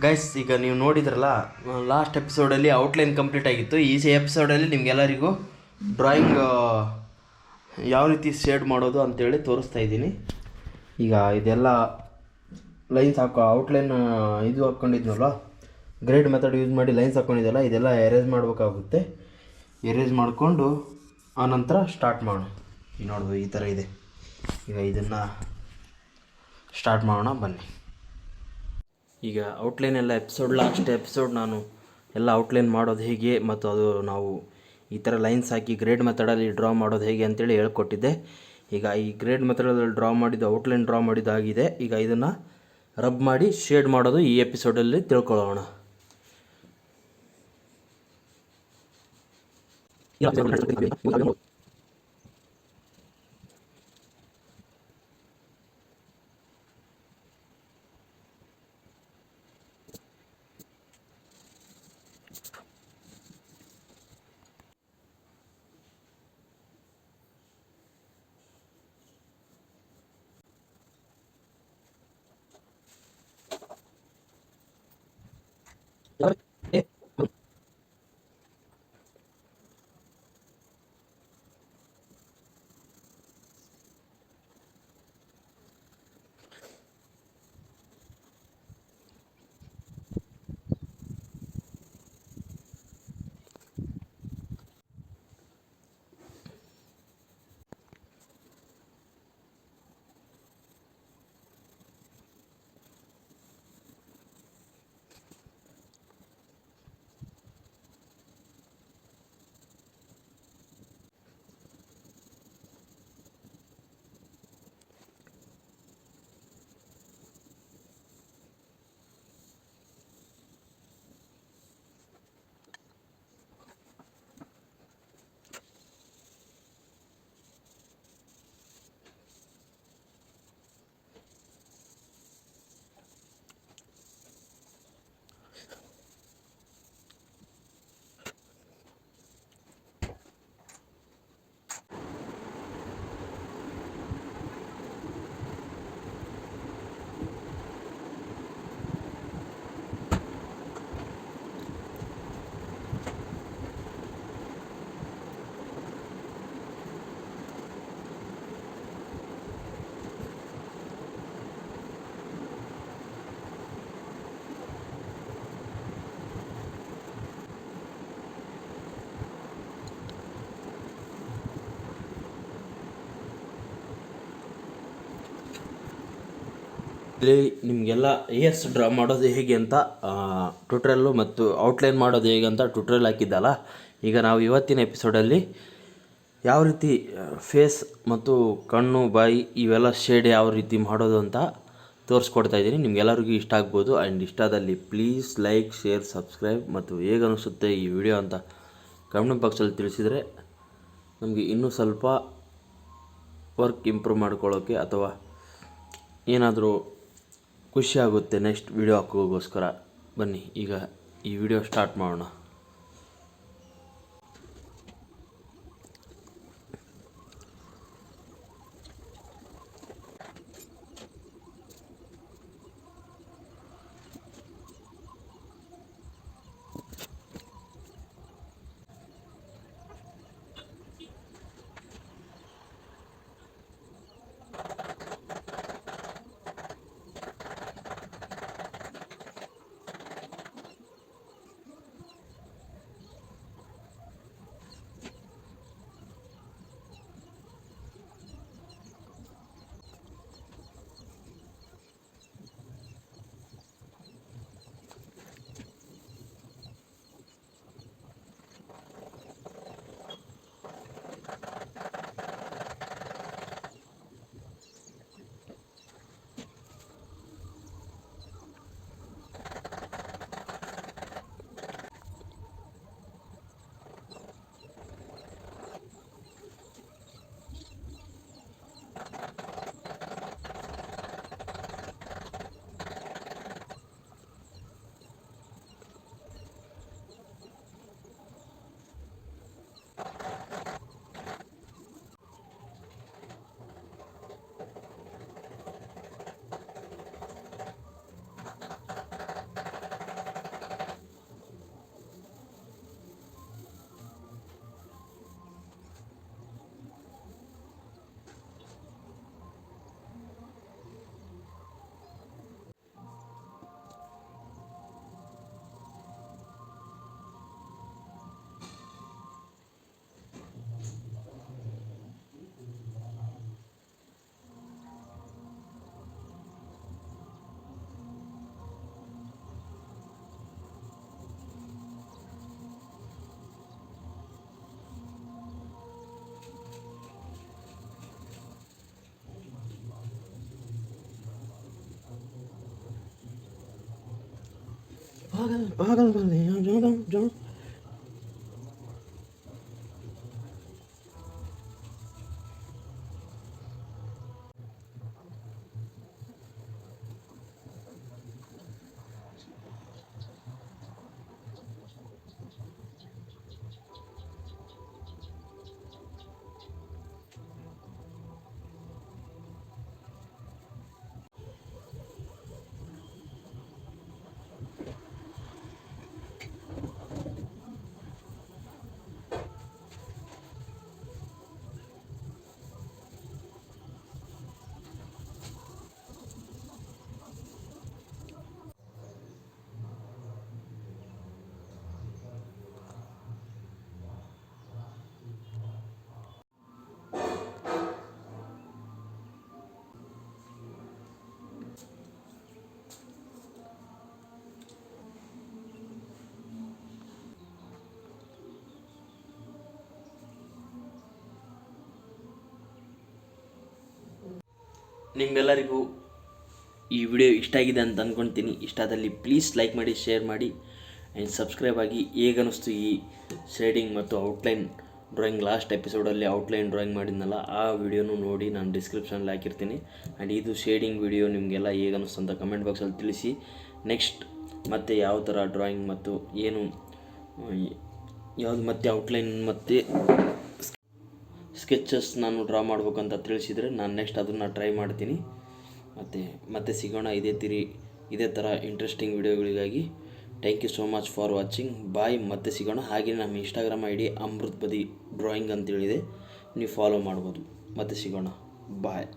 Guys, ಈಗ ನೀವು ನೋಡಿದ್ರಲ್ಲ, ಲಾಸ್ಟ್ ಎಪಿಸೋಡಲ್ಲಿ ಔಟ್ಲೈನ್ ಕಂಪ್ಲೀಟ್ ಆಗಿತ್ತು. ಈ ಎಪಿಸೋಡಲ್ಲಿ ನಿಮಗೆಲ್ಲರಿಗೂ ಡ್ರಾಯಿಂಗ್ ಯಾವ ರೀತಿ ಶೇಡ್ ಮಾಡೋದು ಅಂತೇಳಿ ತೋರಿಸ್ತಾ ಇದ್ದೀನಿ. ಈಗ ಇದೆಲ್ಲ ಲೈನ್ಸ್ ಔಟ್ಲೈನ್ ಇದು ಹಾಕ್ಕೊಂಡಿದ್ನಲ್ಲ, ಗ್ರೇಡ್ ಮೆಥಡ್ ಯೂಸ್ ಮಾಡಿ ಲೈನ್ಸ್ ಹಾಕ್ಕೊಂಡಿದ್ದೆಲ್ಲ ಇದೆಲ್ಲ ಎರೇಸ್ ಮಾಡಬೇಕಾಗುತ್ತೆ. ಎರೇಸ್ ಮಾಡಿಕೊಂಡು ಆನಂತರ ಸ್ಟಾರ್ಟ್ ಮಾಡೋಣ. ಈಗ ನೋಡ್ಬೋದು ಈ ಥರ ಇದೆ. ಈಗ ಇದನ್ನು ಸ್ಟಾರ್ಟ್ ಮಾಡೋಣ ಬನ್ನಿ. ಈಗ ಔಟ್ಲೈನ್ ಎಲ್ಲ ಲಾಸ್ಟ್ ಎಪಿಸೋಡ್ ನಾನು ಎಲ್ಲ ಔಟ್ಲೈನ್ ಮಾಡೋದು ಹೇಗೆ ಮತ್ತು ಅದು ನಾವು ಈ ಥರ ಲೈನ್ಸ್ ಹಾಕಿ ಗ್ರೇಡ್ ಮೆಥಡಲ್ಲಿ ಡ್ರಾ ಮಾಡೋದು ಹೇಗೆ ಅಂತೇಳಿ ಹೇಳ್ಕೊಟ್ಟಿದ್ದೆ. ಈಗ ಈ ಗ್ರೇಡ್ ಮೆಥಡಲ್ಲಿ ಡ್ರಾ ಮಾಡಿದ್ದು ಔಟ್ಲೈನ್ ಡ್ರಾ ಮಾಡಿದ್ದಾಗಿದೆ. ಈಗ ಇದನ್ನು ರಬ್ ಮಾಡಿ ಶೇಡ್ ಮಾಡೋದು ಈ ಎಪಿಸೋಡಲ್ಲಿ ತಿಳ್ಕೊಳ್ಳೋಣ. ಇಲ್ಲಿ ನಿಮಗೆಲ್ಲ ಏರ್ಸ್ ಡ್ರಾ ಮಾಡೋದು ಹೇಗೆ ಅಂತ ಟ್ಯುಟೋರಿಯಲ್ಲು ಮತ್ತು ಔಟ್ಲೈನ್ ಮಾಡೋದು ಹೇಗೆ ಅಂತ ಟ್ಯುಟೋರಿಯಲ್ ಹಾಕಿದ್ದಲ್ಲ. ಈಗ ನಾವು ಇವತ್ತಿನ ಎಪಿಸೋಡಲ್ಲಿ ಯಾವ ರೀತಿ ಫೇಸ್ ಮತ್ತು ಕಣ್ಣು ಬಾಯಿ ಇವೆಲ್ಲ ಶೇಡ್ ಯಾವ ರೀತಿ ಮಾಡೋದು ಅಂತ ತೋರಿಸ್ಕೊಡ್ತಾ ಇದ್ದೀನಿ. ನಿಮಗೆಲ್ಲರಿಗೂ ಇಷ್ಟ ಆಗ್ಬೋದು. ಆ್ಯಂಡ್ ಇಷ್ಟದಲ್ಲಿ ಪ್ಲೀಸ್ ಲೈಕ್, ಶೇರ್, ಸಬ್ಸ್ಕ್ರೈಬ್ ಮತ್ತು ಹೇಗೆ ಅನಿಸುತ್ತೆ ಈ ವಿಡಿಯೋ ಅಂತ ಕಮೆಂಟ್ ಬಾಕ್ಸಲ್ಲಿ ತಿಳಿಸಿದರೆ ನಮಗೆ ಇನ್ನೂ ಸ್ವಲ್ಪ ವರ್ಕ್ ಇಂಪ್ರೂವ್ ಮಾಡ್ಕೊಳ್ಳೋಕ್ಕೆ ಅಥವಾ ಏನಾದರೂ ಖುಷಿ ಆಗುತ್ತೆ ನೆಕ್ಸ್ಟ್ ವಿಡಿಯೋ ಹಾಕೋಗೋಸ್ಕರ. ಬನ್ನಿ ಈಗ ಈ ವಿಡಿಯೋ ಸ್ಟಾರ್ಟ್ ಮಾಡೋಣ. ನಿಮ್ಗೆಲ್ಲರಿಗೂ ಈ ವಿಡಿಯೋ ಇಷ್ಟ ಆಗಿದೆ ಅಂತ ಅಂದ್ಕೊಳ್ತೀನಿ. ಇಷ್ಟ ಆದಲ್ಲಿ ಪ್ಲೀಸ್ ಲೈಕ್ ಮಾಡಿ, ಶೇರ್ ಮಾಡಿ ಆ್ಯಂಡ್ ಸಬ್ಸ್ಕ್ರೈಬ್ ಆಗಿ. ಹೇಗನ್ನಿಸ್ತು ಈ ಶೇಡಿಂಗ್ ಮತ್ತು ಔಟ್ಲೈನ್ ಡ್ರಾಯಿಂಗ್? ಲಾಸ್ಟ್ ಎಪಿಸೋಡಲ್ಲಿ ಔಟ್ಲೈನ್ ಡ್ರಾಯಿಂಗ್ ಮಾಡಿದ್ನಲ್ಲ, ಆ ವಿಡಿಯೋನು ನೋಡಿ, ನಾನು ಡಿಸ್ಕ್ರಿಪ್ಷನಲ್ಲಿ ಹಾಕಿರ್ತೀನಿ. ಆ್ಯಂಡ್ ಇದು ಶೇಡಿಂಗ್ ವಿಡಿಯೋ ನಿಮಗೆಲ್ಲ ಹೇಗನ್ನಿಸ್ತು ಅಂತ ಕಮೆಂಟ್ ಬಾಕ್ಸಲ್ಲಿ ತಿಳಿಸಿ. ನೆಕ್ಸ್ಟ್ ಮತ್ತೆ ಯಾವ ಥರ ಡ್ರಾಯಿಂಗ್ ಮತ್ತು ಏನು ಯಾವುದು ಮತ್ತೆ ಔಟ್ಲೈನ್ ಮತ್ತು ಸ್ಕೆಚಸ್ ನಾನು ಡ್ರಾ ಮಾಡ್ಬೇಕಂತ ತಿಳಿಸಿದರೆ ನಾನು ನೆಕ್ಸ್ಟ್ ಅದನ್ನು ಟ್ರೈ ಮಾಡ್ತೀನಿ. ಮತ್ತೆ ಸಿಗೋಣ ಇದೇ ಥರ ಇಂಟ್ರೆಸ್ಟಿಂಗ್ ವಿಡಿಯೋಗಳಿಗಾಗಿ. Thank you so much for watching. Bye. ಮತ್ತೆ ಸಿಗೋಣ. ಹಾಗೆ ನಮ್ಮ ಇನ್ಸ್ಟಾಗ್ರಾಮ್ ID ಅಮೃತ್ ಬದಿ ಡ್ರಾಯಿಂಗ್ ಅಂತೇಳಿದೆ, ನೀವು ಫಾಲೋ ಮಾಡ್ಬೋದು. ಮತ್ತೆ ಸಿಗೋಣ. ಬಾಯ್.